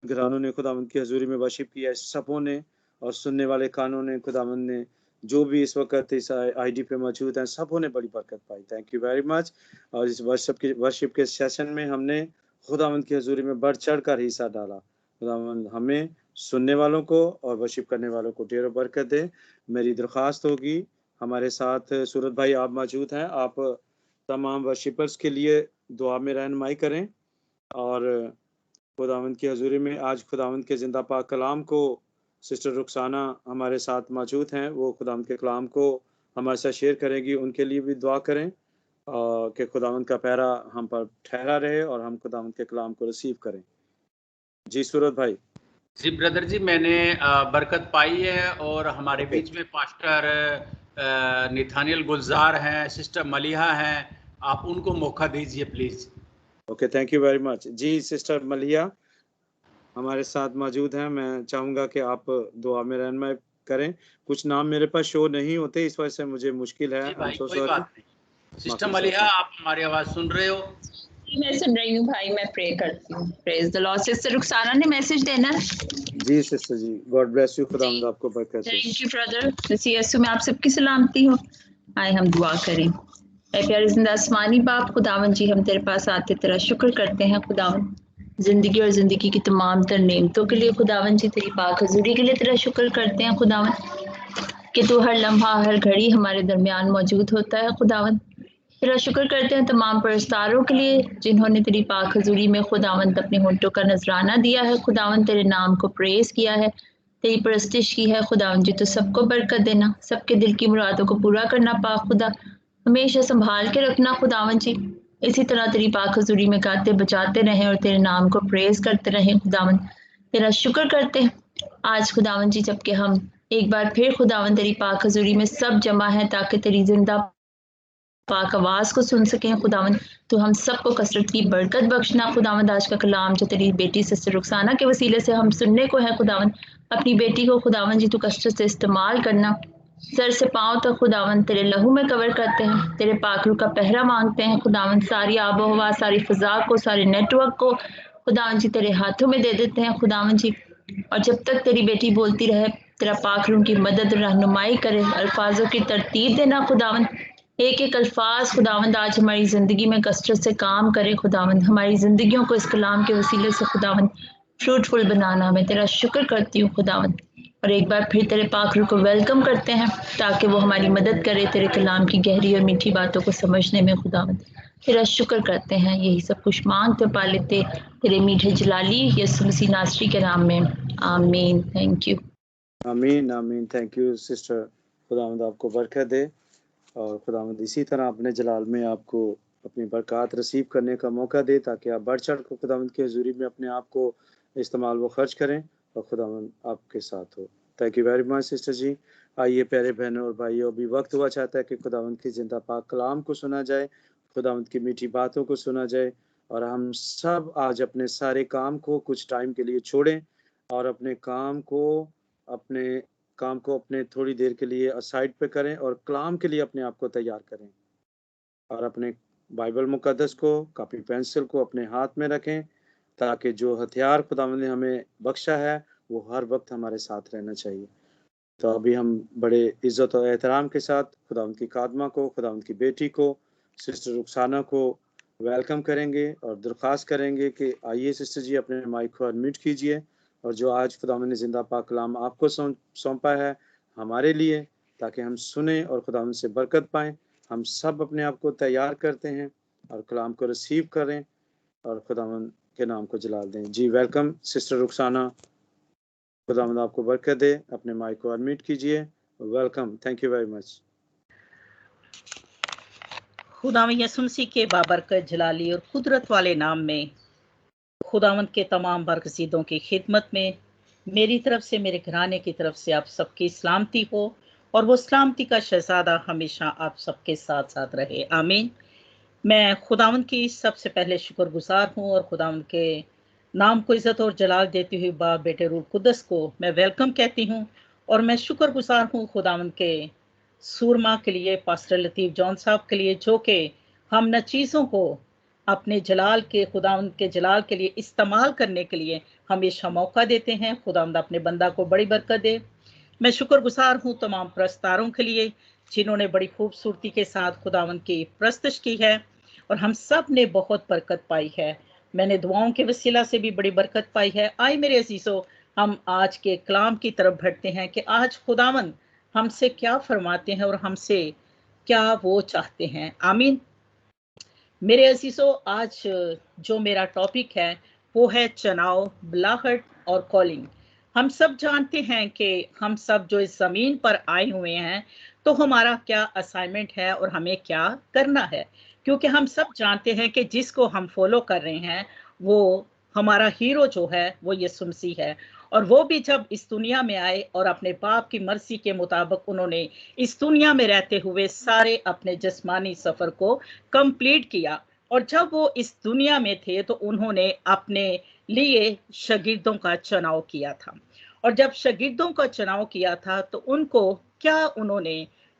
घरानों ने खुदावंद की हज़ूरी में वर्शिप किया है, सबों ने और सुनने वाले कानों ने, खुदावंद ने, जो भी इस वक़्त इस आईडी पे मौजूद हैं, सबों ने बड़ी बरकत पाई। Thank you very much. और इस वर्शिप के सेशन में हमने खुदावंद की हज़ूरी में बढ़-चढ़ कर हिस्सा डाला। खुदावंद हमें, सुनने वालों को और वर्शिप करने वालों को ढेरों बरकत दे। मेरी दरख्वास्त होगी, हमारे साथ सूरत भाई आप मौजूद हैं, आप तमाम वर्शिपर्स के लिए दुआ में रहनुमाई करें और खुदावंद की हज़ूरी में आज खुदावंद के ज़िंदा पाक कलाम को सिस्टर रुखसाना हमारे साथ मौजूद हैं, वो खुदावंद के कलाम को हमारे साथ शेयर करेंगी, उनके लिए भी दुआ करें कि खुदावंद का पहरा हम पर ठहरा रहे और हम खुदावंद के कलाम को रिसीव करें। जी सूरत भाई। जी ब्रदर जी, मैंने बरकत पाई है और हमारे बीच में पास्टर निथानियल गुलजार हैं, सिस्टर मलिहा हैं, आप उनको मौका दीजिए please. Okay, thank you very much. जी सिस्टर मलिहा हमारे साथ मौजूद हैं, मैं चाहूँगा कि आप दुआ में रहनुमाई करें। कुछ नाम मेरे पास शो नहीं होते, इस वजह से मुझे मुश्किल है। जी आई एम भाई, सो कोई सॉरी। बात नहीं। सिस्टर मलिहा, आप हमारी आवाज सुन रहे हो? मैं सुन रही हूँ भाई, मैं प्रे करती हूँ। Praise the Lord. Sister Rukhsana ने मैसेज देना। जी sister ji, God bless you, खुदावंद आपको बरकत दे। Thank you brother. मसीह यीशु में आप सबकी सलामती हो। आए हम दुआ करें। ऐ प्यारे जिंदा आसमानी बाप खुदावन जी, हम तेरे पास आते तेरा शुक्र करते हैं खुदावन, जिंदगी और जिंदगी की तमाम तर नेमतों के लिए खुदावन जी, तेरी पाक हजूरी के लिए तेरा शुक्र करते हैं खुदावन कि तू हर लम्हा हर घड़ी हमारे दरमियान मौजूद होता है खुदावन। तेरा शुक्र करते हैं तमाम परस्तारों के लिए जिन्होंने तेरी पाक हजूरी में खुदावंत अपने होंठों का नजराना दिया है खुदावंत, तेरे नाम को प्रेस किया है, तेरी परस्तिश की है खुदावंत जी। तो सबको बरकत देना, सबके दिल की मुरादों को पूरा करना पाक खुदा, हमेशा संभाल के रखना खुदावंत जी। इसी तरह तेरी पाक हजूरी में गाते बजाते रहें और तेरे नाम को प्रेस करते रहें खुदावंत। तेरा शुक्र करते हैं आज खुदावंत जी, जबकि हम एक बार फिर खुदावंत तेरी पाक हजूरी में सब जमा है ताकि तेरी जिंदा पाक आवाज को सुन सकें खुदावंद। तो हम सबको कसरत की बरकत बख्शना खुदावंद। आज का कलाम जो तेरी बेटी सिस्टर रुखसाना के वसीले से हम सुनने को है खुदावंद, अपनी बेटी को खुदावंद जी तू कसरत से इस्तेमाल करना। सर से पांव तक खुदावंद तेरे लहू में कवर करते हैं, तेरे पाखरू का पहरा मांगते हैं खुदावंद। सारी आबो हवा, सारी फिजा को, सारे नेटवर्क को खुदावंद जी तेरे हाथों में दे देते हैं खुदावंद जी। और जब तक तेरी बेटी बोलती रहे, तेरा पाखरू की मदद रहनुमाई करे, अल्फाजों की तरतीब देना खुदावंद। एक एक अल्फाज खुदावंद आज हमारी ज़िंदगी में कसरत से काम करे खुदावंद, हमारी ज़िंदगियों को इस कलाम के वसीले से खुदावंद फ्रूटफुल बनाना। मैं तेरा शुक्र करती हूँ खुदावंद, और एक बार फिर तेरे पाक रूह को वेलकम करते हैं ताकि वो हमारी मदद करे तेरे कलाम की गहरी और मीठी बातों को समझने में खुदावंद। तेरा शुक्र करते हैं, यही सब कुछ मांगते पा लेते तेरे मीठे जलाली यीशु मसीह नासरी के नाम में, आमीन। Thank you. आमीन आमीन। थैंक यू सिस्टर, खुदावंद आपको बरकत दे और खुदावंद इसी तरह अपने जलाल में आपको अपनी बरकत रिसीव करने का मौका दे ताकि आप बढ़ चढ़ कर खुदावंद की हजूरी में अपने आप को इस्तेमाल व खर्च करें और खुदावंद आपके साथ हो। Thank you very much sister ji. आइए प्यारे बहनों और भाइयों, अभी वक्त हुआ चाहता है कि खुदावंद की जिंदा पाक कलाम को सुना जाए, खुदावंद की मीठी बातों को सुना जाए और हम सब आज अपने सारे काम को कुछ टाइम के लिए छोड़ें और अपने काम को अपने थोड़ी देर के लिए साइड पे करें और कलाम के लिए अपने आप को तैयार करें और अपने बाइबल मुकद्दस को, कॉपी पेंसिल को अपने हाथ में रखें ताकि जो हथियार खुदावंद ने हमें बख्शा है वो हर वक्त हमारे साथ रहना चाहिए। तो अभी हम बड़े इज्जत और एहतराम के साथ खुदावंद की खादमा को, खुदावंद की बेटी को, सिस्टर रुखसाना को वेलकम करेंगे और दरख्वास्त करेंगे कि आइए सिस्टर जी अपने माइक को अनम्यूट कीजिए और जो आज खुदावंद ने जिंदा पाक कलाम आपको सौंपा है हमारे लिए, ताकि हम सुने और खुदावंद से बरकत पाएं। हम सब अपने आप को तैयार करते हैं और कलाम को रिसीव करें और खुदावंद के नाम को जलाल दें। जी वेलकम सिस्टर रुखसाना, खुदावंद आपको बरकत दे। अपने माइक को अनम्यूट कीजिए। Welcome, thank you very much. खुदावंद यीशु मसीह के बाबरकत जलाली और कुदरत वाले नाम में खुदावंद के तमाम बरकसीदों की खिदमत में मेरी तरफ से, मेरे घराने की तरफ से आप सबकी सलामती हो और वो सलामती का शहजादा हमेशा आप सबके साथ साथ रहे, आमीन। मैं खुदावंद की सबसे पहले शुक्रगुजार हूँ और खुदावंद के नाम को इज्जत और जलाल देती हुई बाप बेटे रूह कुदस को मैं वेलकम कहती हूँ। और मैं शुक्रगुजार हूँ खुदावंद के सूरमा के लिए, पास्टर लतीफ़ जॉन साहब के लिए, जो कि हम न चीज़ों को अपने जलाल के, खुदावंद के जलाल के लिए इस्तेमाल करने के लिए हमेशा मौका देते हैं। खुदावंद अपने बंदा को बड़ी बरकत दे। मैं शुक्रगुजार हूँ तमाम प्रस्तारों के लिए जिन्होंने बड़ी खूबसूरती के साथ खुदावंद की प्रस्तश की है और हम सब ने बहुत बरकत पाई है। मैंने दुआओं के वसीला से भी बड़ी बरकत पाई है। आए मेरे अजीजों, हम आज के कलाम की तरफ बढ़ते हैं कि आज खुदावंद हमसे क्या फरमाते हैं और हमसे क्या वो चाहते हैं। आमीन। मेरे अजीजों, आज जो मेरा टॉपिक है वो है चुनाव, बुलाहट और कॉलिंग। हम सब जानते हैं कि हम सब जो इस जमीन पर आए हुए हैं तो हमारा क्या असाइनमेंट है और हमें क्या करना है, क्योंकि हम सब जानते हैं कि जिसको हम फॉलो कर रहे हैं वो हमारा हीरो जो है वो यीशु मसीह है। और वो भी जब इस दुनिया में आए और अपने बाप की मर्जी के मुताबिक उन्होंने इस दुनिया में रहते हुए सारे अपने जिस्मानी सफर को कंप्लीट किया। और जब वो इस दुनिया में थे तो उन्होंने अपने लिए शागिर्दों का चुनाव किया था। और जब शागिर्दों का चुनाव किया था तो उनको क्या उन्होंने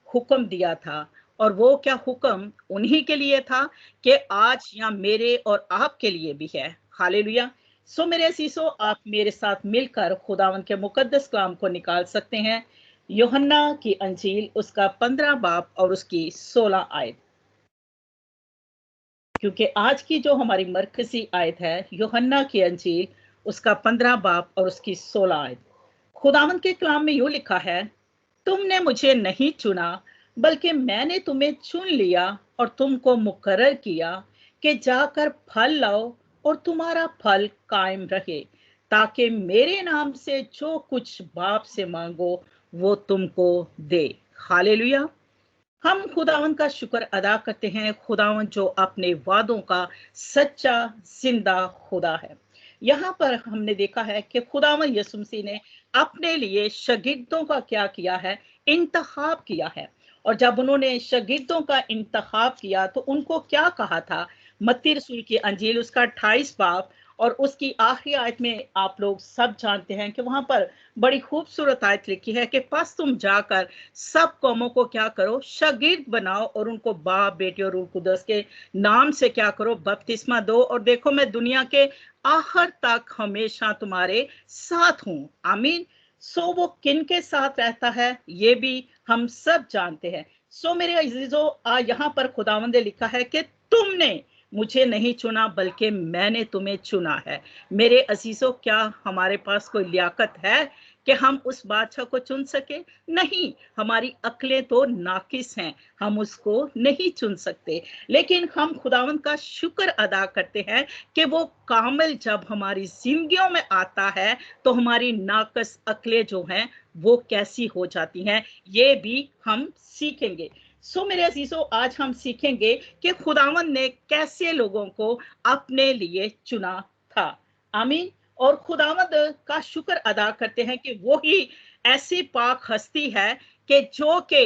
हुक्म दिया था, और वो क्या हुक्म उन्हीं के लिए था कि आज यहाँ मेरे और आपके लिए भी है। हालेलुया। सो मेरे अजीजों, आप मेरे साथ मिलकर खुदावंद के मुकद्दस कलाम को निकाल सकते हैं। यूहन्ना की अंजील उसका 15 बाब और उसकी 16 आयत, क्योंकि आज की जो हमारी मरकजी आयत है यूहन्ना की अंजील उसका 15 बाब और उसकी 16 आयत। खुदावंद के कलाम में यूं लिखा है, तुमने मुझे नहीं चुना बल्कि मैंने तुम्हें चुन लिया और तुमको मुकर्रर किया कि जाकर फल लाओ और तुम्हारा फल कायम रहे, ताकि मेरे नाम से जो कुछ बाप से मांगो वो तुमको दे। हालेलुया। हम खुदावंद का शुक्र अदा करते हैं, खुदावंद जो अपने वादों का सच्चा जिंदा खुदा है। यहाँ पर हमने देखा है कि खुदावंद यीशु मसीह ने अपने लिए शागिर्दों का क्या किया है, इंतखाब किया है। और जब उन्होंने शागिर्दों का इंतखाब किया तो उनको क्या कहा था। मत्ती रसूल की अंजील उसका 28 बाब और उसकी आखिरी आयत में आप लोग सब जानते हैं कि वहां पर बड़ी खूबसूरत आयत लिखी है कि बस तुम जाकर सब कौमों को क्या करो, शागिर्द बनाओ और उनको बाप, बेटे और रूह कुदस के नाम से क्या करो, बपतिस्मा दो। और देखो मैं दुनिया के आखिर तक हमेशा तुम्हारे साथ हूं। आमीन। सो वो किन के साथ रहता है ये भी हम सब जानते हैं। सो मेरे अजीजों, यहाँ पर खुदावंद ने लिखा है कि तुमने मुझे नहीं चुना बल्कि मैंने तुम्हें चुना है। मेरे अजीजों, क्या हमारे पास कोई लियाकत है कि हम उस बादशाह को चुन सके? नहीं, हमारी अक्लें तो नाकिस हैं, हम उसको नहीं चुन सकते। लेकिन हम खुदावंद का शुक्र अदा करते हैं कि वो कामिल जब हमारी जिंदगियों में आता है तो हमारी नाकस अक्लें जो हैं वो कैसी हो जाती हैं, ये भी हम सीखेंगे। सो मेरे अजीजों, आज हम सीखेंगे कि खुदावंद ने कैसे लोगों को अपने लिए चुना था। आमीन। और खुदावंद का शुक्र अदा करते हैं कि वो ही ऐसी पाक हस्ती है कि जो के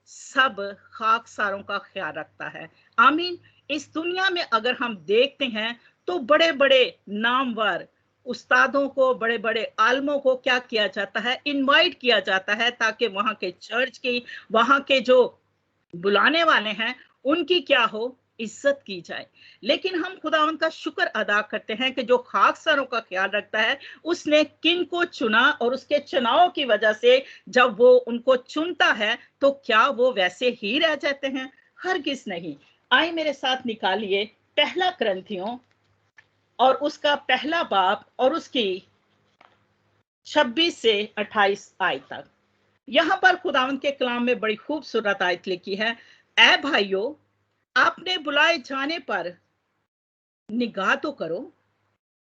सब खाकसारों का ख्याल रखता है। आमीन। इस दुनिया में अगर हम देखते हैं तो बड़े बड़े नामवर उस्तादों को, बड़े बड़े आलमों को क्या किया जाता है, इनवाइट किया जाता है ताकि वहां के चर्च की, वहां के जो बुलाने वाले हैं उनकी क्या हो, इज्जत की जाए। लेकिन हम खुदावंद का शुक्र अदा करते हैं कि जो खाकसारों का ख्याल रखता है उसने किन को चुना, और उसके चुनाव की वजह से जब वो उनको चुनता है तो क्या वो वैसे ही रह जाते हैं? हरगिज नहीं। आए मेरे साथ निकालिए पहला करंथियों और उसका पहला बाब और उसकी 26 से 28 आयत तक। यहां पर खुदावंद के कलाम में बड़ी खूबसूरत आयत लिखी है, ऐ भाइयों, आपने बुलाए जाने पर निगाह तो करो।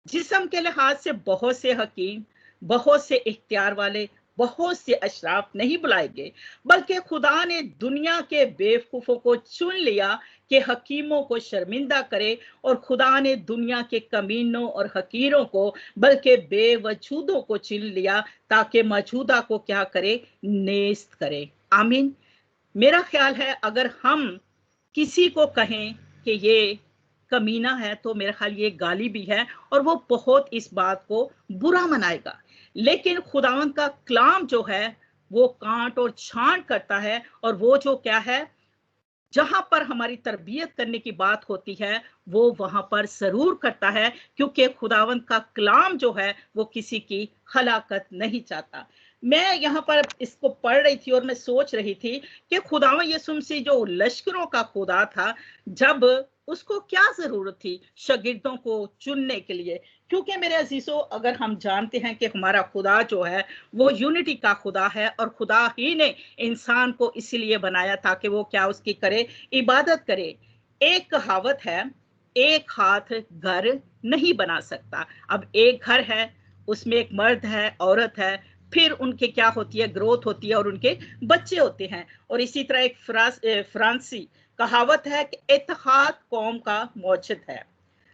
जिस्म के लिहाज से बहुत से हकीम, बहुत से इख्तियार वाले, बहुत से अशराफ नहीं बुलाए गए, बल्कि खुदा ने दुनिया के बेवकूफों को चुन लिया कि हकीमों को शर्मिंदा करे, और खुदा ने दुनिया के कमीनों और हकीरों को बल्कि बेवजूदों को चुन लिया ताकि मौजूदा को क्या करे, नेस्त करे। आमीन। मेरा ख्याल है अगर हम किसी को कहें कि ये कमीना है तो मेरा ख्याल ये गाली भी है और वो बहुत इस बात को बुरा मनाएगा। लेकिन खुदावंद का कलाम जो है वो कांट और छांट करता है, और वो जो क्या है, जहां पर हमारी तरबियत करने की बात होती है वो वहां पर जरूर करता है, क्योंकि खुदावंद का कलाम जो है वो किसी की हलाकत नहीं चाहता। मैं यहाँ पर इसको पढ़ रही थी और मैं सोच रही थी कि खुदावंद यीशु मसीह जो लश्करों का खुदा था, जब उसको क्या जरूरत थी शागिर्दों को चुनने के लिए। क्योंकि मेरे अजीजों, अगर हम जानते हैं कि हमारा खुदा जो है वो यूनिटी का खुदा है, और खुदा ही ने इंसान को इसीलिए बनाया था कि वो क्या उसकी करे, इबादत करे। एक कहावत है, एक हाथ घर नहीं बना सकता। अब एक घर है, उसमें एक मर्द है, औरत है, फिर उनके क्या होती है, ग्रोथ होती है और उनके बच्चे होते हैं। और इसी तरह एक फ्रांसी कहावत है कि इत्तेहाद कौम का मौजद है।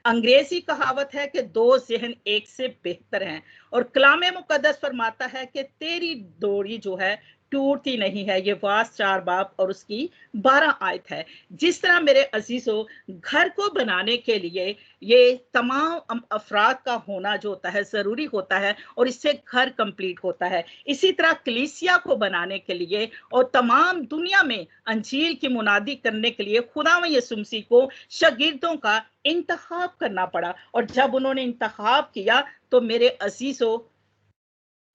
अंग्रेजी कहावत है कि दो ज़हन एक से बेहतर हैं। और कलाम मुकद्दस फरमाता है कि तेरी डोरी जो है टूटती नहीं है। ये वास 4 बाब और उसकी 12 आयत है। जिस तरह मेरे अजीजों, घर को बनाने के लिए ये तमाम अफराद का होना जो होता है जरूरी होता है, और इससे घर कंप्लीट होता है। इसी तरह कलीसिया को बनाने के लिए और तमाम दुनिया में अंजील की मुनादी करने के लिए खुदावंद यीशु मसीह को शागिर्दों का इंतखाब करना पड़ा। और जब उन्होंने इंतखाब किया तो मेरे अजीजों,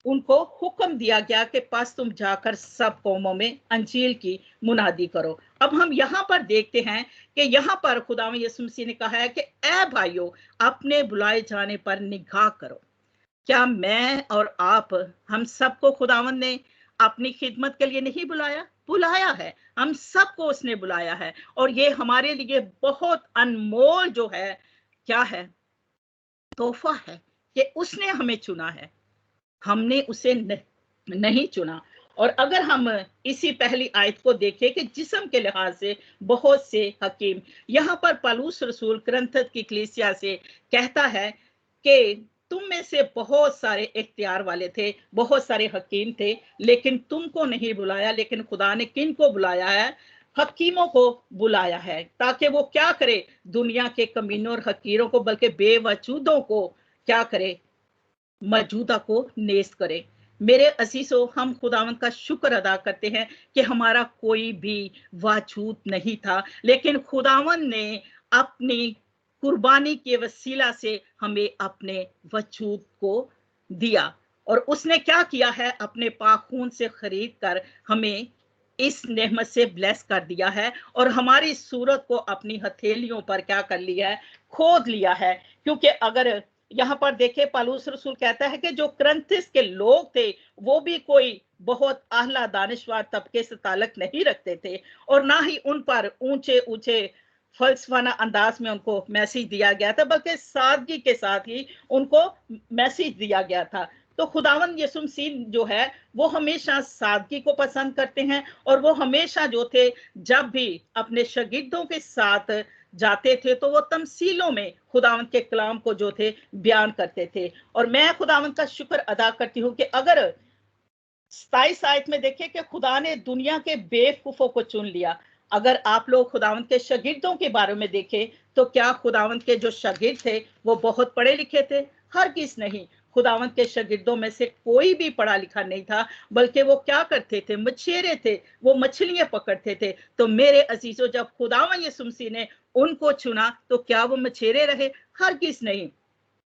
उनको हुक्म दिया गया कि पास तुम जाकर सब कौमों में अंजील की मुनादी करो। अब हम यहाँ पर देखते हैं कि यहाँ पर खुदावंद यीशु मसीह ने कहा है कि ऐ भाइयों, अपने बुलाए जाने पर निगाह करो। क्या मैं और आप, हम सबको खुदावंद ने अपनी खिदमत के लिए नहीं बुलाया? बुलाया है, हम सबको उसने बुलाया है। और ये हमारे लिए बहुत अनमोल जो है, क्या है, तोहफा है कि उसने हमें चुना है, हमने उसे नहीं चुना। और अगर हम इसी पहली आयत को देखें कि जिस्म के लिहाज से बहुत से हकीम, यहाँ पर पौलुस रसूल कुरिन्थ की कलीसिया से कहता है कि तुम में से बहुत सारे इख्तियार वाले थे, बहुत सारे हकीम थे, लेकिन तुमको नहीं बुलाया। लेकिन खुदा ने किन को बुलाया है? हकीमों को बुलाया है, ताकि वो क्या करे, दुनिया के कमीनों और हकीरों को, बल्कि बेवजूदों को क्या करे, मौजूदा को नेस्त करे। मेरे अजीजों, हम खुदावंद का शुक्र अदा करते हैं कि हमारा कोई भी वजूद नहीं था, लेकिन खुदावंद ने अपनी कुर्बानी के वसीला से हमें अपने वजूद को दिया। और उसने क्या किया है, अपने पाक खून से खरीद कर हमें इस नेमत से ब्लेस कर दिया है, और हमारी सूरत को अपनी हथेलियों पर क्या कर लिया है, खोद लिया है। क्योंकि अगर यहाँ पर देखे, पौलुस रसूल कहता है कि जो कुरिन्थ के लोग थे वो भी कोई बहुत आला दानिशवर तबके से ताल्लुक नहीं रखते थे, और ना ही उन पर ऊंचे ऊंचे फलसफाना अंदाज में उनको मैसेज दिया गया था, बल्कि सादगी के साथ ही उनको मैसेज दिया गया था। तो खुदावंद यीशु मसीह जो है वो हमेशा सादगी को पसंद करते हैं, और वो हमेशा जो थे, जब भी अपने शागिर्दों के साथ जाते थे तो वो तमसीलों में खुदावंद के कलाम को जो थे बयान करते थे। और मैं खुदावंद का शुक्र अदा करती हूँ कि अगर 27 आयत में देखें कि खुदा ने दुनिया के बेवकूफों को चुन लिया। अगर आप लोग खुदावंद के शागिर्दों के बारे में देखें तो क्या खुदावंद के जो शागिर्द थे वो बहुत पढ़े लिखे थे? हरगिज़ नहीं। खुदावंद के शागिर्दों में से कोई भी पढ़ा लिखा नहीं था, बल्कि वो क्या करते थे, मछेरे थे, वो मछलियां पकड़ते थे। तो मेरे अजीजों, जब खुदावंद यीशु मसीह ने उनको चुना तो क्या वो मछेरे रहे? हरगिज़ नहीं,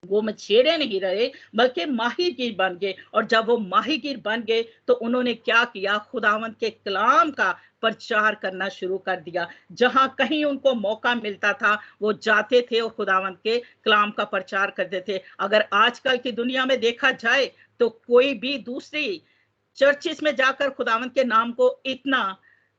वो मछेरे नहीं रहे, बल्कि माहिरगीर बन गए। और जब वो माहिरगीर बन गए तो उन्होंने क्या किया, खुदावंद के कलाम का प्रचार करना शुरू कर दिया। जहां कहीं उनको मौका मिलता था वो जाते थे और खुदावंद के कलाम का प्रचार करते थे। अगर आजकल की दुनिया में देखा जाए तो कोई भी दूसरी चर्चिस में जाकर खुदावंद के नाम को इतना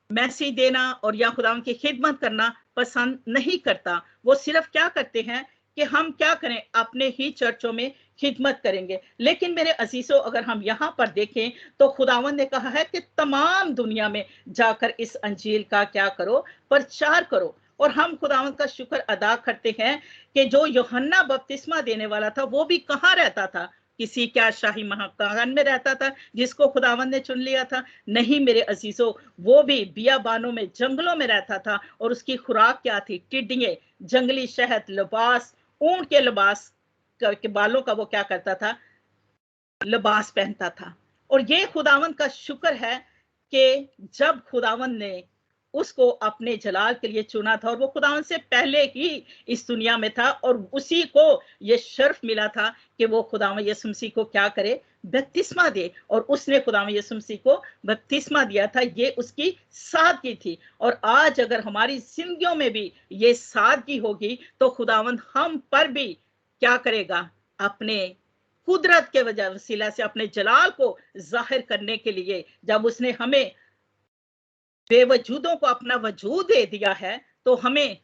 मैसेज देना और या खुदावंद की खिदमत करना पसंद नहीं करता। वो सिर्फ क्या करते हैं कि हम क्या करें, अपने ही चर्चों में खिदमत करेंगे। लेकिन मेरे अजीजों, अगर हम यहाँ पर देखें तो खुदावंद ने कहा है कि तमाम दुनिया में जाकर इस अंजील का क्या करो, प्रचार करो। और हम खुदावंद का शुक्र अदा करते हैं कि जो यूहन्ना बपतिस्मा देने वाला था वो भी कहाँ रहता था? किसी क्या शाही महाकान में रहता था जिसको खुदावंद ने चुन लिया था? नहीं मेरे अजीजों, वो भी बियाबानों में, जंगलों में रहता था। और उसकी खुराक क्या थी? टिड्डियां, जंगली शहद, लिबास, ऊंट के लिबास के बालों का वो क्या करता था, लिबास पहनता था। और ये खुदावंद का शुक्र है कि जब खुदावंद ने उसको अपने जलाल के लिए चुना था और वो खुदावन से पहले ही इस दुनिया में था और उसी को ये शर्फ मिला था कि वो खुदावन यीशु मसीह को क्या करे, बपतिस्मा दे। और उसने खुदावन यीशु मसीह को बपतिस्मा दिया था, ये उसकी सादगी थी। और आज अगर हमारी जिंदगियों में भी ये सादगी होगी तो खुदावन हम पर भी क्या करेगा, अपने कुदरत के वसीला से अपने जलाल को जाहिर करने के लिए जब उसने हमें बेवजूदों को अपना वजूद दे दिया है, तो हमें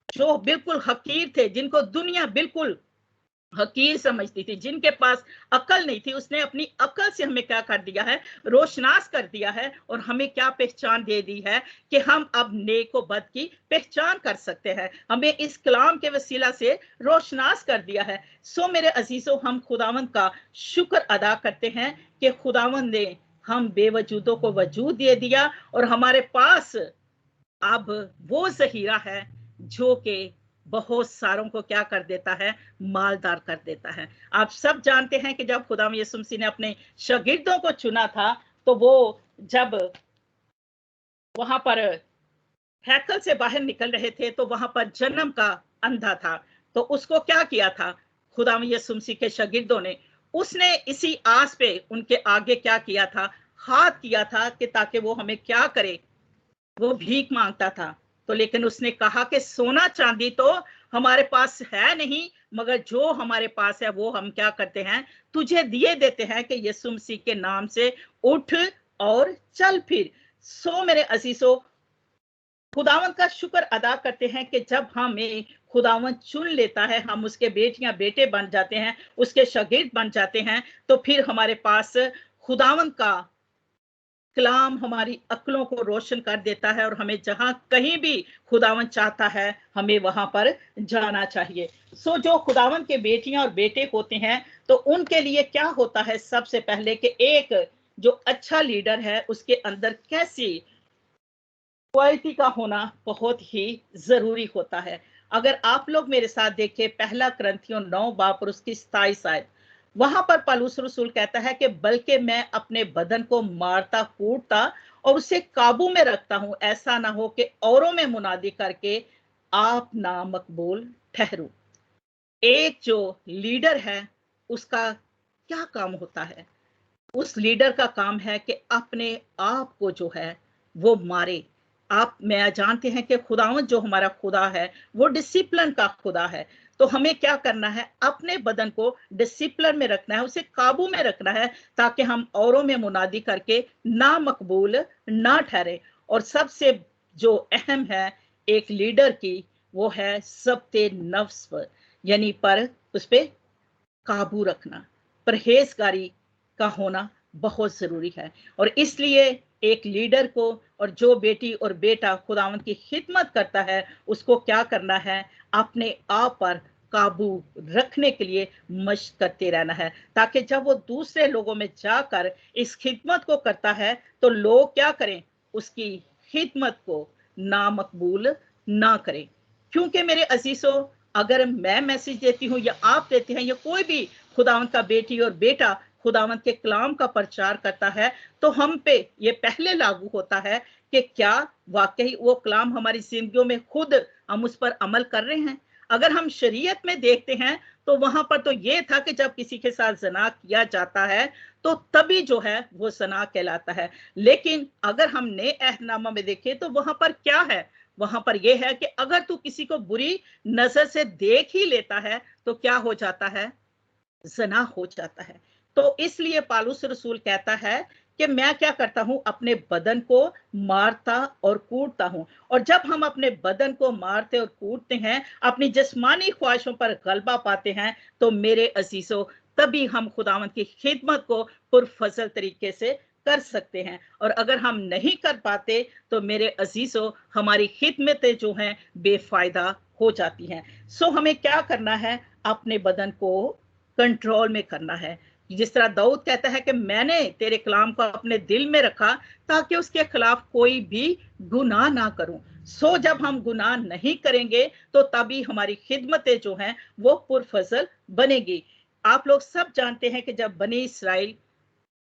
जो बिल्कुल हकीर थे, जिनको दुनिया बिल्कुल हकीर समझती थी, जिनके पास अकल नहीं थी, उसने अपनी अकल से हमें क्या कर दिया है, रोशनास कर दिया है। और हमें क्या पहचान दे दी है कि हम अब नेक व बद की पहचान कर सकते हैं। हमें इस कलाम के वसीला से रोशनास कर दिया है। सो मेरे अजीजों, हम खुदावंद का शुक्र अदा करते हैं कि खुदावंद ने हम बेवजूदों को वजूद दे दिया और हमारे पास अब वो जहीरा है जो कि बहुत सारों को क्या कर देता है, मालदार कर देता है। आप सब जानते हैं कि जब खुदा यीशु मसीह ने अपने शागिर्दों को चुना था, तो वो जब वहां पर हैकल से बाहर निकल रहे थे तो वहां पर जन्म का अंधा था। तो उसको क्या किया था खुदा यीशु मसीह के शागिर्दों ने, उसने इसी आस पे उनके आगे क्या किया था, हाथ किया था कि ताकि वो हमें क्या करे, वो भीख मांगता था। तो लेकिन उसने कहा कि सोना चांदी तो हमारे पास है नहीं, मगर जो हमारे पास है वो हम क्या करते हैं, तुझे दिए देते हैं कि यीशु मसीह के नाम से उठ और चल फिर। सो मेरे अजीजों, खुदावन का शुक्र अदा करते हैं कि जब हमें खुदावन चुन लेता है, हम उसके बेटियां बेटे बन जाते हैं, उसके शागिर्द बन जाते हैं, तो फिर हमारे पास खुदावन का कलाम हमारी अक्लों को रोशन कर देता है और हमें जहां कहीं भी खुदावन चाहता है हमें वहां पर जाना चाहिए। सो जो खुदावन के बेटियां और बेटे होते हैं तो उनके लिए क्या होता है, सबसे पहले कि एक जो अच्छा लीडर है उसके अंदर कैसी क्वालिटी का होना बहुत ही जरूरी होता है। अगर आप लोग मेरे साथ देखें पहला कुरिन्थियों 9 बाब और उसकी 27 आयत, वहां पर पौलुस रसूल कहता है कि बल्कि मैं अपने बदन को मारता कूटता और उसे काबू में रखता हूं, ऐसा ना हो कि औरों में मुनादी करके आप ना मकबूल ठहरूं। एक जो लीडर है उसका क्या काम होता है, उस लीडर का काम है कि अपने आप को जो है वो मारे। आप मैं जानते हैं कि खुदावंद जो हमारा खुदा है वो डिसिप्लिन का खुदा है। तो हमें क्या करना है, अपने बदन को डिसिप्लिन में रखना है, उसे काबू में रखना है, ताकि हम औरों में मुनादी करके ना मकबूल ना ठहरे। और सबसे जो अहम है एक लीडर की, वो है ज़ब्ते नफ्स पर, यानी पर उस पर काबू रखना, परहेजगारी का होना बहुत जरूरी है। और इसलिए एक लीडर को और जो बेटी और बेटा खुदावंद की खिदमत करता है उसको क्या करना है, अपने आप पर काबू रखने के लिए मशक करते रहना है, ताकि जब वो दूसरे लोगों में जाकर इस खिदमत को करता है तो लोग क्या करें, उसकी खिदमत को नामकबूल ना करें। क्योंकि मेरे अजीजों, अगर मैं मैसेज देती हूँ या आप देते हैं या कोई भी खुदावंद का बेटी और बेटा खुदावंद के कलाम का प्रचार करता है, तो हम पे ये पहले लागू होता है कि क्या वाकई वो कलाम हमारी जिंदगियों में खुद हम उस पर अमल कर रहे हैं। अगर हम शरीयत में देखते हैं तो वहां पर तो ये था कि जब किसी के साथ ज़ना किया जाता है तो तभी जो है वो ज़ना कहलाता है। लेकिन अगर हम नए अहदनामा में देखें तो वहां पर क्या है, वहां पर यह है कि अगर तू किसी को बुरी नजर से देख ही लेता है तो क्या हो जाता है, ज़ना हो जाता है। तो इसलिए पौलुस रसूल कहता है कि मैं क्या करता हूं, अपने बदन को मारता और कूटता हूं। और जब हम अपने बदन को मारते और कूटते हैं, अपनी जिस्मानी ख्वाहिशों पर गलबा पाते हैं, तो मेरे अजीजों तभी हम खुदावंद की खिदमत को पुरफजल तरीके से कर सकते हैं। और अगर हम नहीं कर पाते तो मेरे अजीजों हमारी खिदमतें जो हैं बेफायदा हो जाती हैं। सो हमें क्या करना है, अपने बदन को कंट्रोल में करना है। जिस तरह दाऊद कहता है कि मैंने तेरे कलाम को अपने दिल में रखा ताकि उसके खिलाफ कोई भी गुनाह ना करूं। सो जब हम गुनाह नहीं करेंगे तो तभी हमारी खिदमतें जो हैं वो पुरफजल बनेगी। आप लोग सब जानते हैं कि जब बनी इसराइल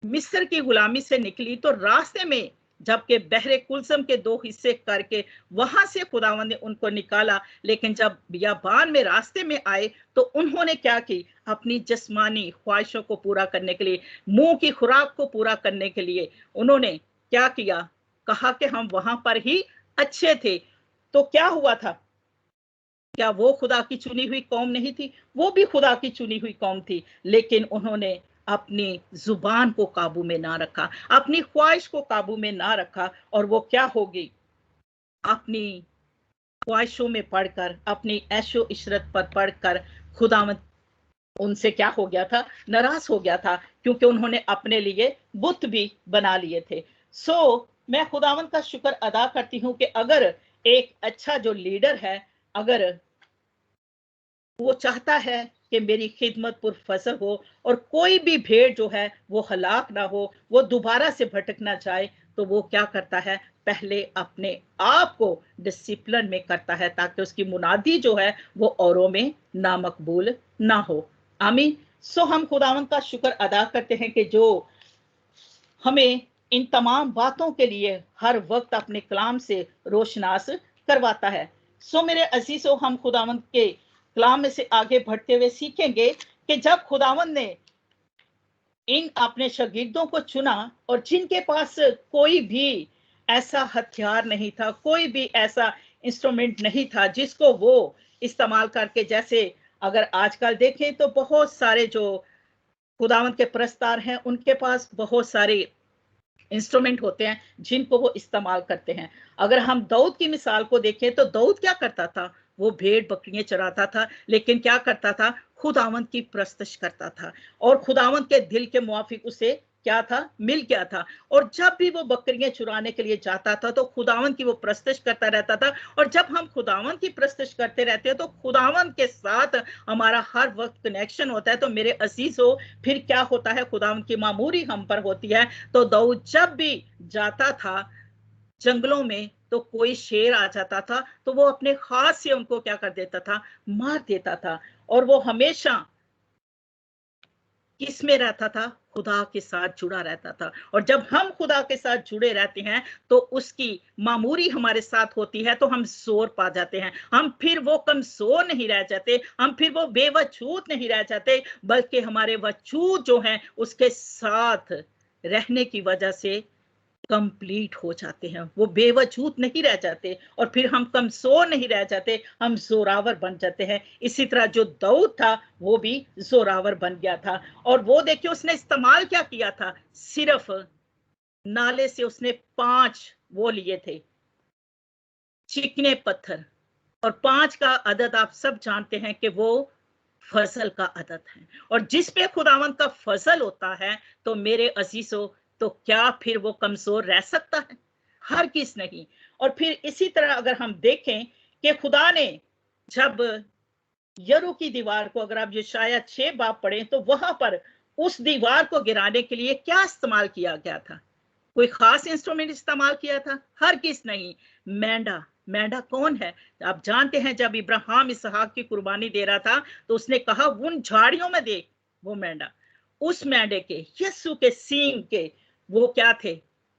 मिस्र की गुलामी से निकली तो रास्ते में जबकि बहरे कुलसम के 2 हिस्से करके वहां से खुदावंद ने उनको निकाला। लेकिन जब बियाबान में रास्ते में आए तो उन्होंने क्या की, अपनी जिस्मानी ख्वाहिशों को पूरा करने के लिए, मुंह की खुराक को पूरा करने के लिए उन्होंने क्या किया, कहा कि हम वहां पर ही अच्छे थे। तो क्या हुआ था, क्या वो खुदा की चुनी हुई कौम नहीं थी? वो भी खुदा की चुनी हुई कौम थी, लेकिन उन्होंने अपनी जुबान को काबू में ना रखा, अपनी ख्वाहिश को काबू में ना रखा, और वो क्या हो गई, अपनी ख्वाहिशों में पढ़कर, अपनी ऐशो इशरत पर पढ़कर खुदावंद उनसे क्या हो गया था, नाराज हो गया था, क्योंकि उन्होंने अपने लिए बुत भी बना लिए थे। मैं खुदावंद का शुक्र अदा करती हूँ कि अगर एक अच्छा जो लीडर है, अगर वो चाहता है कि मेरी खिदमत पुरफसर हो और कोई भी भेड़ जो है वो हलाक ना हो, वो दोबारा से भटक ना जाए, तो वो क्या करता है, पहले अपने आप को डिसिप्लिन में करता है, ताकि उसकी मुनादी जो है वो औरों में ना मकबूल ना हो। आमीन। हम खुदावंद का शुक्र अदा करते हैं कि जो हमें इन तमाम बातों के लिए हर वक्त अपने कलाम से रोशनास करवाता है। मेरे अजीजों, हम खुदावंद के कलाम में से आगे बढ़ते हुए सीखेंगे कि जब खुदावंद ने इन अपने शागिर्दों को चुना, और जिनके पास कोई भी ऐसा हथियार नहीं था, कोई भी ऐसा इंस्ट्रूमेंट नहीं था जिसको वो इस्तेमाल करके, जैसे अगर आजकल देखें तो बहुत सारे जो खुदावंद के प्रस्तार हैं उनके पास बहुत सारे इंस्ट्रूमेंट होते हैं जिनको वो इस्तेमाल करते हैं। अगर हम दाऊद की मिसाल को देखें तो दाऊद क्या करता था, वो भेड़ बकरियां चराता था, लेकिन क्या करता था, खुदावंद की प्रस्तश करता था, और खुदावंद के दिल के मुआफिक उसे क्या था, मिल गया था। और जब भी वो बकरियां चुराने के लिए जाता था तो खुदावंद की वो प्रस्तश करता रहता था। और जब हम खुदावंद की प्रस्तश करते रहते हैं तो खुदावंद के साथ हमारा हर वक्त कनेक्शन होता है। तो मेरे अजीज हो, फिर क्या होता है, खुदावंद की मामूरी हम पर होती है। तो दाऊद जब भी जाता था जंगलों में तो कोई शेर आ जाता था तो वो अपने हाथ से उनको क्या कर देता था, मार देता था। और वो हमेशा किस में रहता था, खुदा के साथ जुड़ा रहता था। और जब हम खुदा के साथ जुड़े रहते हैं तो उसकी मामूरी हमारे साथ होती है, तो हम जोर पा जाते हैं। हम फिर वो कमजोर नहीं रह जाते, हम फिर वो बेवजूद नहीं रह जाते, बल्कि हमारे वजूद जो है उसके साथ रहने की वजह से कंप्लीट हो जाते हैं। वो बेवजूद नहीं रह जाते, और फिर हम कमजोर नहीं रह जाते, हम जोरावर बन जाते हैं। इसी तरह जो दाऊद था वो भी जोरावर बन गया था। और वो देखिए उसने इस्तेमाल क्या किया था, सिर्फ नाले से उसने 5 वो लिए थे चिकने पत्थर, और 5 का अदद आप सब जानते हैं कि वो फजल का अदद है। और जिस पे खुदावंद का फजल होता है तो मेरे अजीजों, तो क्या फिर वो कमजोर रह सकता है? हरगिज़ नहीं। और फिर इसी तरह अगर हम देखें कि खुदा ने जब यरू की दीवार को, अगर आप यशायाह 6 बाब पढ़ें तो वहां पर उस दीवार को गिराने के लिए क्या इस्तेमाल किया गया था? कोई खास इंस्ट्रूमेंट इस्तेमाल किया था? हरगिज़ नहीं। मेंढा। मेंढा कौन है? आप जानते हैं जब इब्राहिम इसहाक की कुर्बानी दे रहा था तो उसने कहा उन झाड़ियों में देख वो मेंढा। उस मेंढे के, यीशु के सींग के वो क्या थे,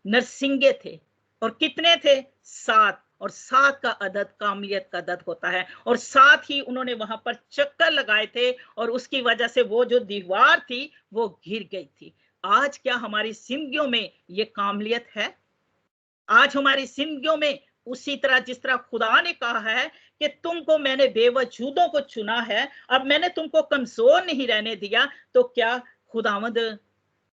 नरसिंगे थे। और कितने थे? 7। और 7 का अदद कामिलियत का अदद होता है। और साथ ही उन्होंने वहां पर चक्कर लगाए थे, और उसकी वजह से वो जो दीवार थी वो गिर गई थी। आज क्या हमारी जिंदगियों में ये कामिलियत है? आज हमारी जिंदगियों में उसी तरह जिस तरह खुदा ने कहा है कि तुमको मैंने बेवजूदों को चुना है, अब मैंने तुमको कमजोर नहीं रहने दिया, तो क्या खुदावंद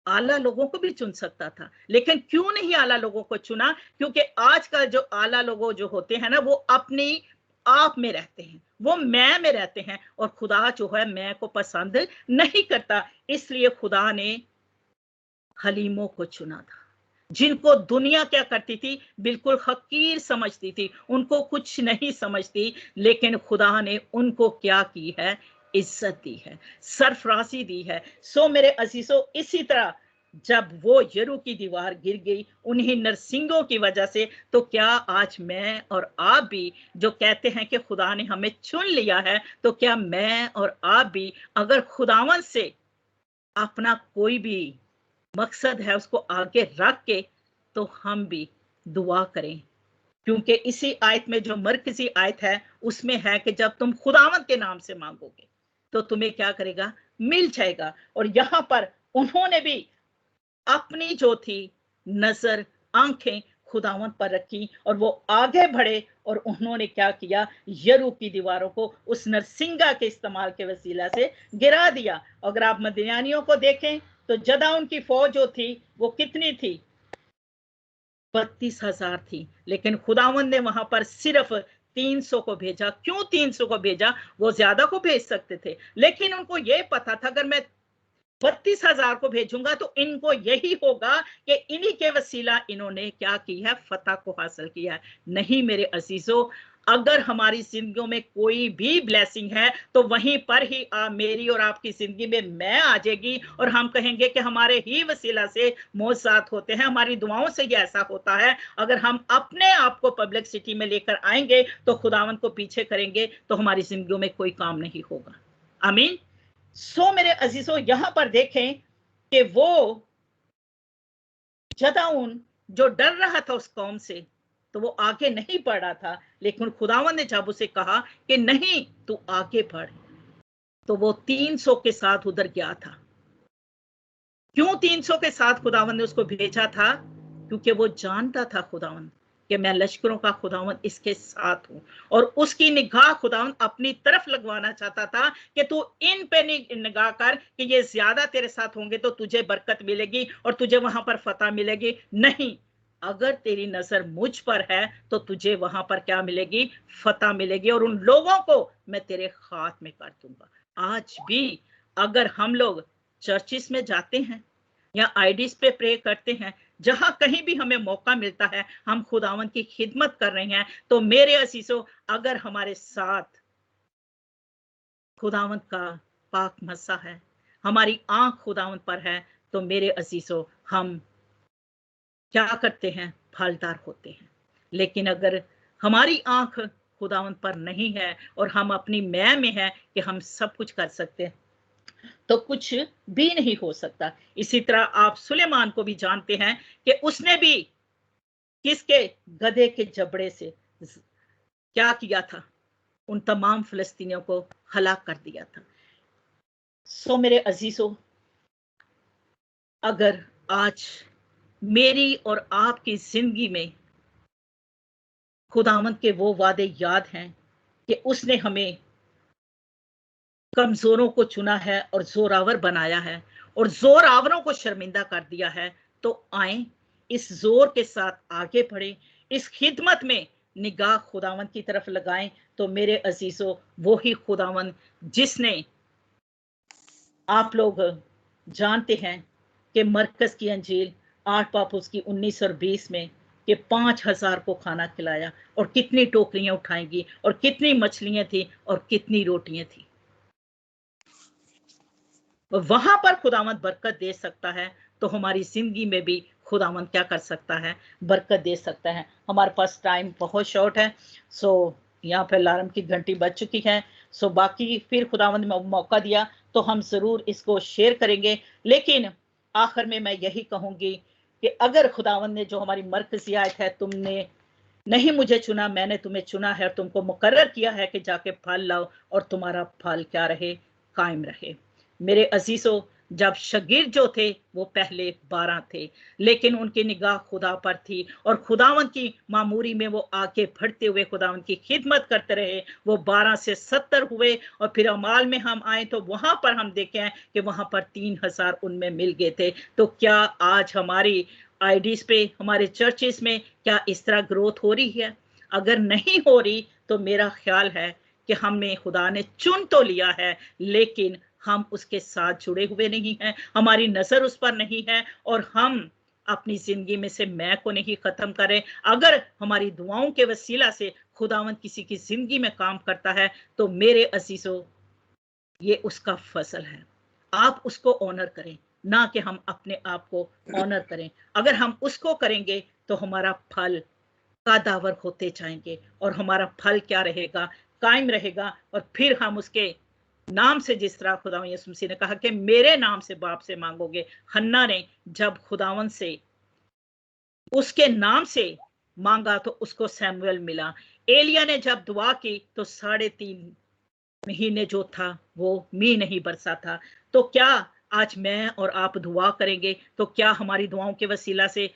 आला लोगों को भी चुन सकता था? लेकिन क्यों नहीं आला लोगों को चुना? क्योंकि आजकल जो आला लोगों जो होते हैं ना, वो अपनी आप में रहते हैं, वो मैं में रहते हैं, और खुदा जो है मैं को पसंद नहीं करता। इसलिए खुदा ने हलीमों को चुना था, जिनको दुनिया क्या करती थी, बिल्कुल हकीर समझती थी, उनको कुछ नहीं समझती। लेकिन खुदा ने उनको क्या की है, इज्जत दी है, सरफराजी दी है। मेरे अजीजों, इसी तरह जब वो यरू की दीवार गिर गई उन्हीं नरसिंगों की वजह से, तो क्या आज मैं और आप भी जो कहते हैं कि खुदा ने हमें चुन लिया है, तो क्या मैं और आप भी अगर खुदावन से अपना कोई भी मकसद है उसको आगे रख के, तो हम भी दुआ करें, क्योंकि इसी आयत में जो मरकजी आयत है उसमें है कि जब तुम खुदावंद के नाम से मांगोगे तो तुम्हें क्या करेगा, मिल जाएगा। और यहाँ पर उन्होंने भी अपनी जो थी नजर, आंखें खुदावंद पर रखी और वो आगे बढ़े और उन्होंने क्या किया, यरू की दीवारों को उस नरसिंगा के इस्तेमाल के वसीला से गिरा दिया। अगर आप मदीनानियों को देखें तो जदाउन की फौज जो थी वो कितनी थी, 32,000 थी, लेकिन खुदावंद ने वहां पर सिर्फ 300 को भेजा। क्यों 300 को भेजा? वो ज्यादा को भेज सकते थे, लेकिन उनको ये पता था अगर मैं 32,000 को भेजूंगा तो इनको यही होगा कि इन्हीं के वसीला इन्होंने क्या की है, फतह को हासिल किया है। नहीं मेरे अजीजों, अगर हमारी जिंदगियों में कोई भी ब्लेसिंग है तो वहीं पर ही मेरी और आपकी जिंदगी में मैं आ जाएगी और हम कहेंगे कि हमारे ही वसीला से मौजज़ात होते हैं, हमारी दुआओं से ये ऐसा होता है। अगर हम अपने आप को पब्लिक सिटी में लेकर आएंगे तो खुदावंद को पीछे करेंगे तो हमारी जिंदगियों में कोई काम नहीं होगा। आमीन। सो मेरे अजीजों, यहां पर देखें कि वो जदाउन जो डर रहा था उस कौम से, तो वो आगे नहीं बढ़ रहा था, लेकिन खुदावंद ने जब उसे कहा कि नहीं तू आगे बढ़, तो वो 300 के साथ उधर गया था। क्यों 300 के साथ खुदावंद ने उसको भेजा था? क्योंकि वो जानता था खुदावंद कि मैं लश्करों का खुदावंद इसके साथ हूं, और उसकी निगाह खुदावंद अपनी तरफ लगवाना चाहता था कि तू इन पे निगाह कर कि ये ज्यादा तेरे साथ होंगे तो तुझे बरकत मिलेगी और तुझे वहां पर फतह मिलेगी। नहीं, अगर तेरी नजर मुझ पर है तो तुझे वहां पर क्या मिलेगी, फतह मिलेगी, और उन लोगों को मैं तेरे हाथ में कर दूंगा। आज भी अगर हम लोग चर्चिस में जाते हैं या आईडीज पे प्रे करते हैं, जहां कहीं भी हमें मौका मिलता है हम खुदावंद की खिदमत कर रहे हैं, तो मेरे असीसों अगर हमारे साथ खुदावंद का पाक मसा है, हमारी आंख खुदावंद पर है, तो मेरे असीसों हम क्या करते हैं, फलदार होते हैं। लेकिन अगर हमारी आंख खुदावंद पर नहीं है और हम अपनी मैं में है कि हम सब कुछ कर सकते हैं, तो कुछ भी नहीं हो सकता। इसी तरह आप सुलेमान को भी जानते हैं कि उसने भी किसके, गधे के जबड़े से क्या किया था, उन तमाम फिलिस्तीनियों को हलाक कर दिया था। सो मेरे अजीजों, अगर आज मेरी और आपकी जिंदगी में खुदावंद के वो वादे याद हैं कि उसने हमें कमजोरों को चुना है और जोरावर बनाया है और जोरावरों को शर्मिंदा कर दिया है, तो आए इस जोर के साथ आगे बढ़े, इस खिदमत में निगाह खुदावंद की तरफ लगाएं। तो मेरे अजीजों, वो ही खुदावंद जिसने, आप लोग जानते हैं कि मरकज की अंजील 8 पापुस की 19 और 20 में कि 5,000 को खाना खिलाया, और कितनी टोकरियां उठाएंगी और कितनी मछलियां थी और कितनी रोटियां थी। वहां पर खुदावंद बरकत दे सकता है, तो हमारी जिंदगी में भी खुदावंद क्या कर सकता है, बरकत दे सकता है। हमारे पास टाइम बहुत शॉर्ट है, सो यहाँ पे अलार्म की घंटी बज चुकी है। सो बाकी फिर खुदावंद ने मौका दिया तो हम जरूर इसको शेयर करेंगे। लेकिन आखिर में मैं यही कहूंगी कि अगर खुदावंद ने जो हमारी मरकजी आयत है, तुमने नहीं मुझे चुना, मैंने तुम्हें चुना है और तुमको मुकर्रर किया है कि जाके फल लाओ और तुम्हारा फल क्या रहे, कायम रहे। मेरे अजीजों, जब शगीर जो थे वो पहले 12 थे, लेकिन उनकी निगाह खुदा पर थी और खुदावंद की मामूरी में वो आगे बढ़ते हुए खुदावंद की खिदमत करते रहे। वो 12 से 70 हुए और फिर अमाल में हम आए तो वहां पर हम देखें कि वहां पर 3,000 उनमें मिल गए थे। तो क्या आज हमारी आईडीज पे, हमारे चर्चेस में क्या इस तरह ग्रोथ हो रही है? अगर नहीं हो रही तो मेरा ख्याल है कि हमें खुदा ने चुन तो लिया है, लेकिन हम उसके साथ जुड़े हुए नहीं हैं, हमारी नजर उस पर नहीं है और हम अपनी जिंदगी में से मैं को नहीं खत्म करें। अगर हमारी दुआओं के वसीला से खुदावंद किसी की जिंदगी में काम करता है तो मेरे अजीजों, ये उसका फजल है। आप उसको ऑनर करें, ना कि हम अपने आप को ऑनर करें। अगर हम उसको करेंगे तो हमारा फल कादावर होते जाएंगे और हमारा फल क्या रहेगा, कायम रहेगा। और फिर हम उसके नाम से, जिस तरह खुदावंद यीशु मसीह ने कहा कि मेरे नाम से बाप से मांगोगे। हन्ना ने जब खुदावंद से उसके नाम से मांगा तो उसको सैमुअल मिला। एलिया ने जब दुआ की तो 3.5 महीने जो था वो मींह नहीं बरसा था। तो क्या आज मैं और आप दुआ करेंगे तो क्या हमारी दुआओं के वसीला से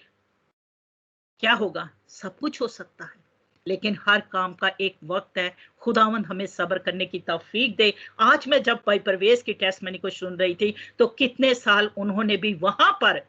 क्या होगा? सब कुछ हो सकता है, लेकिन हर काम का एक वक्त है। खुदावंद हमें सब्र करने की तौफीक दे। आज मैं जब भाई परवेज की टेस्टमनी को सुन रही थी तो कितने साल उन्होंने भी वहां पर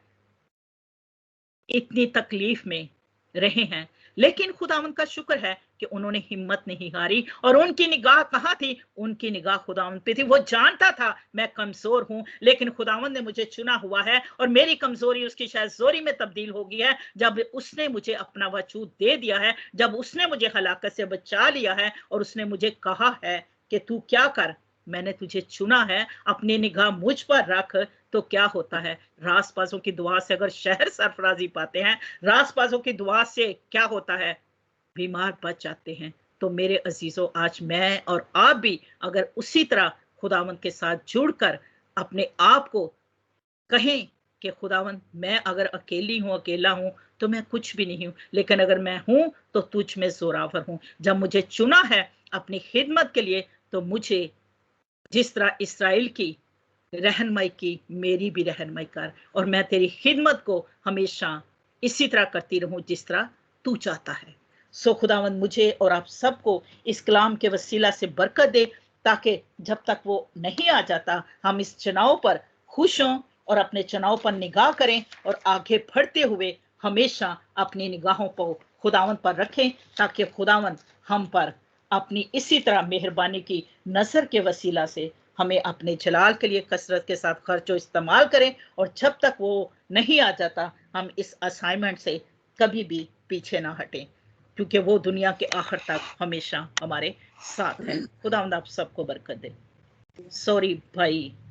इतनी तकलीफ में रहे हैं, लेकिन खुदावंद का शुक्र है कि उन्होंने हिम्मत नहीं हारी। और उनकी निगाह कहां थी? उनकी निगाह खुदावंद पे थी। वो जानता था मैं कमजोर हूं, लेकिन खुदावंद ने मुझे चुना हुआ है और मेरी कमजोरी उसकी शायद जोरी में तब्दील हो गई है जब उसने मुझे अपना वजूद दे दिया है, जब उसने मुझे हलाकत से बचा लिया है और उसने मुझे कहा है कि तू क्या कर, मैंने तुझे चुना है, अपनी निगाह मुझ पर रख। तो क्या होता है? रासपासों की दुआ से अगर शहर सरफराजी पाते हैं, रासपासों की दुआ से क्या होता है? बीमार बच जाते हैं। तो मेरे अजीजों, आज मैं और आप भी अगर उसी तरह खुदावंद के साथ जुड़कर अपने आप को कहें कि खुदावंद मैं अगर अकेली हूं, अकेला हूं तो मैं कुछ भी नहीं हूं, लेकिन अगर मैं हूं तो तुझ में जोरावर हूं। जब मुझे चुना है अपनी खिदमत के लिए तो मुझे जिस तरह इसराइल की रहनुमाई की, मेरी भी रहनुमाई कर, और मैं तेरी खिदमत को हमेशा इसी तरह करती रहूं जिस तरह तू चाहता है। सो खुदावंद मुझे और आप सबको इस कलाम के वसीला से बरकत दे, ताकि जब तक वो नहीं आ जाता हम इस चुनाव पर खुश हों और अपने चुनाव पर निगाह करें और आगे बढ़ते हुए हमेशा अपनी निगाहों को खुदावंद पर रखें, ताकि खुदावंद हम पर अपनी इसी तरह मेहरबानी की नजर के वसीला से हमें अपने जलाल के लिए कसरत के साथ खर्चो इस्तेमाल करें। और जब तक वो नहीं आ जाता हम इस असाइनमेंट से कभी भी पीछे ना हटें, क्योंकि वो दुनिया के आखिर तक हमेशा हमारे साथ है। खुदावंद आप सबको बरकत दे। सॉरी भाई